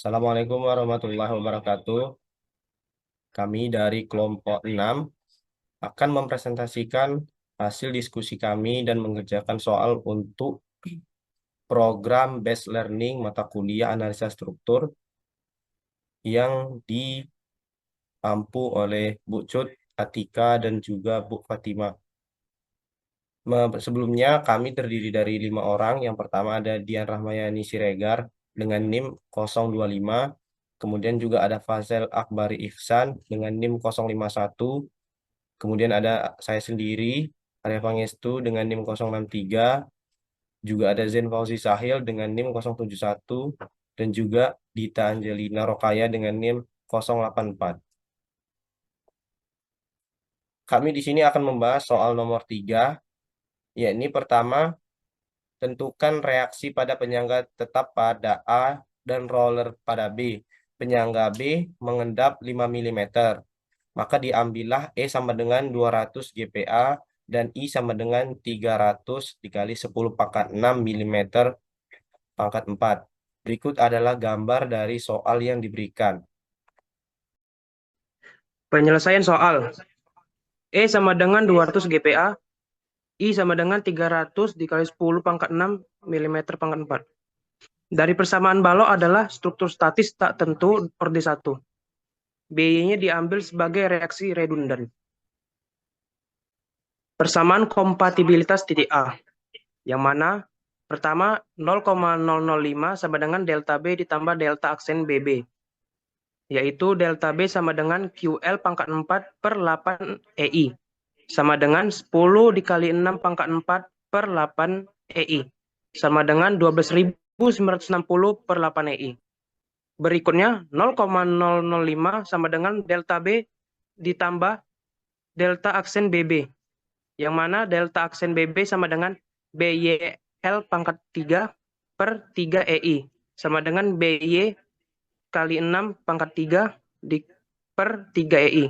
Assalamualaikum warahmatullahi wabarakatuh. Kami dari kelompok 6 akan mempresentasikan hasil diskusi kami dan mengerjakan soal untuk program Based Learning mata kuliah analisa struktur yang diampu oleh Bu Cut, Atika, dan juga Bu Fatimah. Sebelumnya kami terdiri dari 5 orang. Yang pertama ada Dian Rahmayani Siregar dengan NIM 025. Kemudian juga ada Fazel Akbari Ihsan dengan NIM 051. Kemudian ada saya sendiri, Arya Pangestu dengan NIM 063. Juga ada Zen Fauzi Sahil dengan NIM 071. Dan juga Dita Angelina Rokaya dengan NIM 084. Kami di sini akan membahas soal nomor 3, yakni pertama, tentukan reaksi pada penyangga tetap pada A dan roller pada B. Penyangga B mengendap 5 mm. Maka diambillah E sama dengan 200 GPa dan I sama dengan 300 dikali 10 pangkat 6 mm pangkat 4. Berikut adalah gambar dari soal yang diberikan. Penyelesaian soal. E sama dengan 200 GPa, I sama dengan 300 dikali 10 pangkat 6 mm pangkat 4. Dari persamaan balok adalah struktur statis tak tentu orde 1. BY-nya diambil sebagai reaksi redundan. Persamaan kompatibilitas titik A, yang mana pertama 0,005 sama dengan delta B ditambah delta aksen BB, yaitu delta B sama dengan QL pangkat 4 per 8 EI, sama dengan 10 dikali 6 pangkat 4 per 8 EI, sama dengan 12.960 per 8 EI. Berikutnya 0,005 sama dengan delta B ditambah delta aksen BB, yang mana delta aksen BB sama dengan BYL pangkat 3 per 3 EI, sama dengan BY kali 6 pangkat 3 per 3 EI,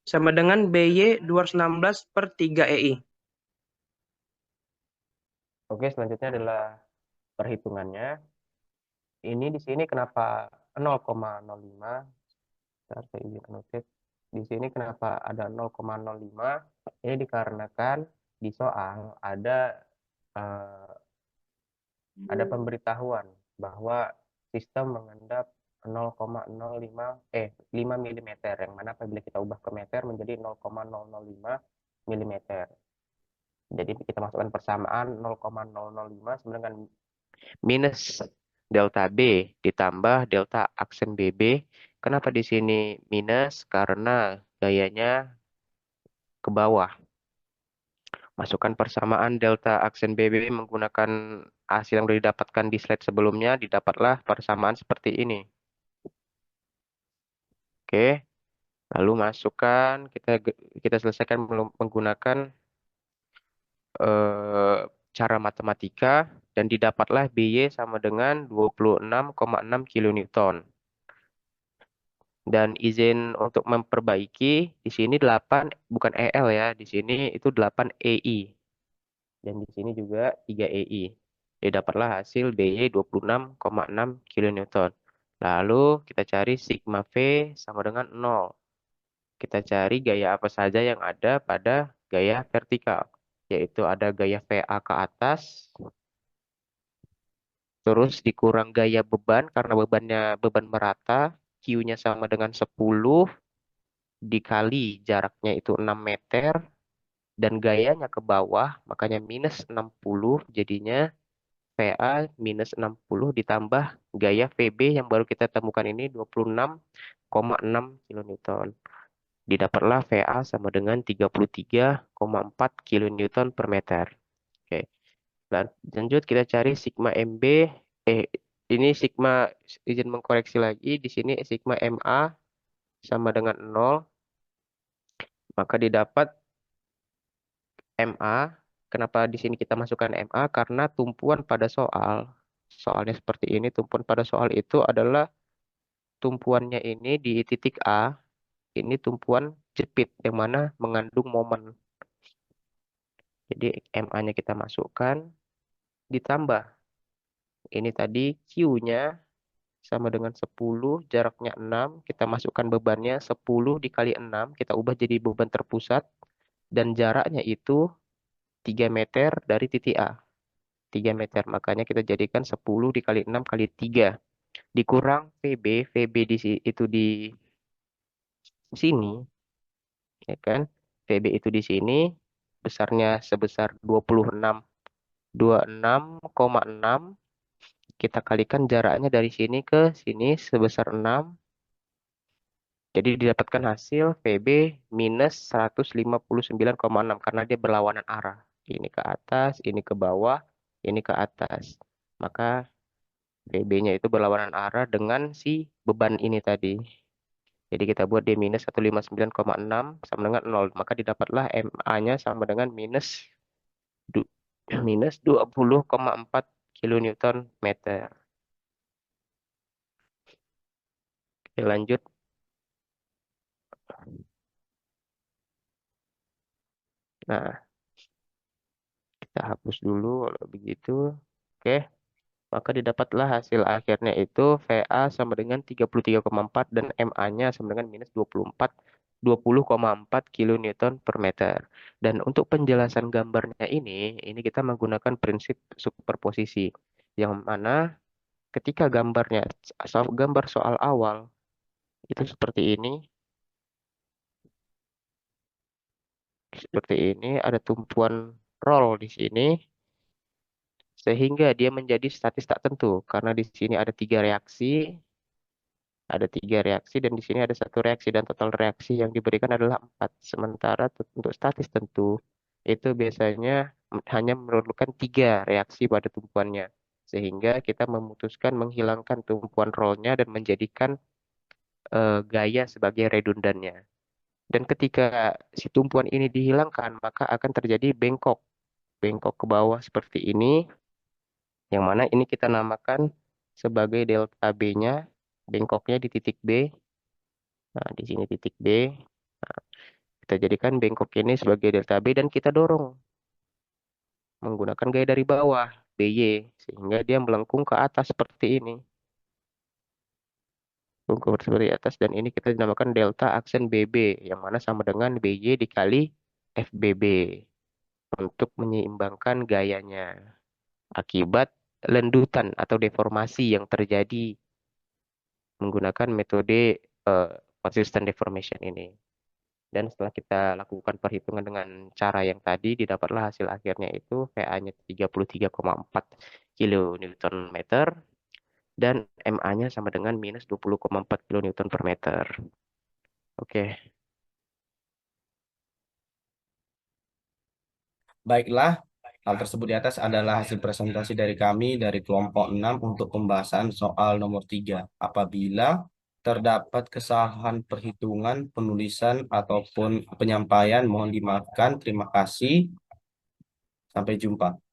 sama dengan BY 216 per 3 EI. Oke, selanjutnya adalah perhitungannya. Ini di sini kenapa 0,05? Saya izin notif. Di sini kenapa ada 0,05? Ini dikarenakan di soal eh, ada pemberitahuan bahwa sistem mengendap 5 mm, yang mana apabila kita ubah ke meter menjadi 0,005 mm. Jadi kita masukkan persamaan 0,005 sama dengan minus delta B ditambah delta aksen BB. Kenapa di sini minus? Karena gayanya ke bawah. Masukkan persamaan delta aksen BB menggunakan hasil yang sudah didapatkan di slide sebelumnya, didapatlah persamaan seperti ini. Oke, lalu masukkan, kita selesaikan menggunakan cara matematika dan didapatlah BY sama dengan 26,6 kilonewton. Dan izin untuk memperbaiki di sini 8 bukan EL ya, di sini itu 8 EI. Dan di sini juga 3 EI. Didapatlah hasil BY 26,6 kilonewton. Lalu kita cari sigma V sama dengan 0. Kita cari gaya apa saja yang ada pada gaya vertikal, yaitu ada gaya VA ke atas, terus dikurang gaya beban karena beban merata, Q-nya sama dengan 10 dikali jaraknya itu 6 meter dan gayanya ke bawah, makanya minus 60, jadinya VA minus 60 ditambah gaya VB yang baru kita temukan ini 26,6 kilonewton. Didapatlah VA sama dengan 33,4 kilonewton per meter. Oke. Lanjut kita cari sigma MB. Ini sigma, izin mengkoreksi lagi. Di sini sigma MA sama dengan 0. Maka didapat MA. Kenapa di sini kita masukkan MA? Karena tumpuan pada soalnya seperti ini, tumpuan pada soal itu adalah tumpuannya ini di titik A. Ini tumpuan jepit yang mana mengandung momen. Jadi MA-nya kita masukkan, ditambah ini tadi Q-nya sama dengan 10, jaraknya 6, kita masukkan bebannya 10 dikali 6, kita ubah jadi beban terpusat, dan jaraknya itu 3 meter dari titik A. 3 meter, makanya kita jadikan 10 dikali 6 kali 3. Dikurang VB, VB itu di sini, ya kan? VB itu di sini, besarnya sebesar 26,6. Kita kalikan jaraknya dari sini ke sini sebesar 6. Jadi didapatkan hasil VB minus 159,6 karena dia berlawanan arah. Ini ke atas, ini ke bawah, ini ke atas. Maka VB-nya itu berlawanan arah dengan si beban ini tadi. Jadi kita buat D minus 159,6 sama dengan 0. Maka didapatlah MA-nya sama dengan du- minus 20,4 kilonewton meter. Oke, lanjut. Nah, kita hapus dulu kalau begitu. Oke, maka didapatlah hasil akhirnya itu VA sama dengan 33,4 dan MA-nya sama dengan minus 20,4 kilonewton per meter. Dan untuk penjelasan gambarnya ini kita menggunakan prinsip superposisi, yang mana ketika gambar soal awal itu seperti ini ada tumpuan roll di sini sehingga dia menjadi statis tak tentu karena di sini ada tiga reaksi dan di sini ada satu reaksi dan total reaksi yang diberikan adalah 4. Sementara untuk statis tentu itu biasanya hanya memerlukan 3 reaksi pada tumpuannya, sehingga kita memutuskan menghilangkan tumpuan rollnya dan menjadikan gaya sebagai redundannya. Dan ketika si tumpuan ini dihilangkan, maka akan terjadi bengkok, bengkok ke bawah seperti ini, yang mana ini kita namakan sebagai delta B-nya, bengkoknya di titik B. Nah, di sini titik B. Nah, kita jadikan bengkok ini sebagai delta B dan kita dorong menggunakan gaya dari bawah, BY, sehingga dia melengkung ke atas seperti ini. Melengkung seperti atas dan ini kita dinamakan delta aksen BB, yang mana sama dengan BY dikali FBB untuk menyeimbangkan gayanya akibat lendutan atau deformasi yang terjadi menggunakan metode eh, consistent deformation ini. Dan setelah kita lakukan perhitungan dengan cara yang tadi, didapatlah hasil akhirnya itu VA-nya 33,4 kilonewton meter dan MA-nya sama dengan minus 20,4 kilonewton per meter. Oke, Baiklah, hal tersebut di atas adalah hasil presentasi dari kami dari kelompok 6 untuk pembahasan soal nomor 3. Apabila terdapat kesalahan perhitungan, penulisan, ataupun penyampaian, mohon dimaafkan. Terima kasih. Sampai jumpa.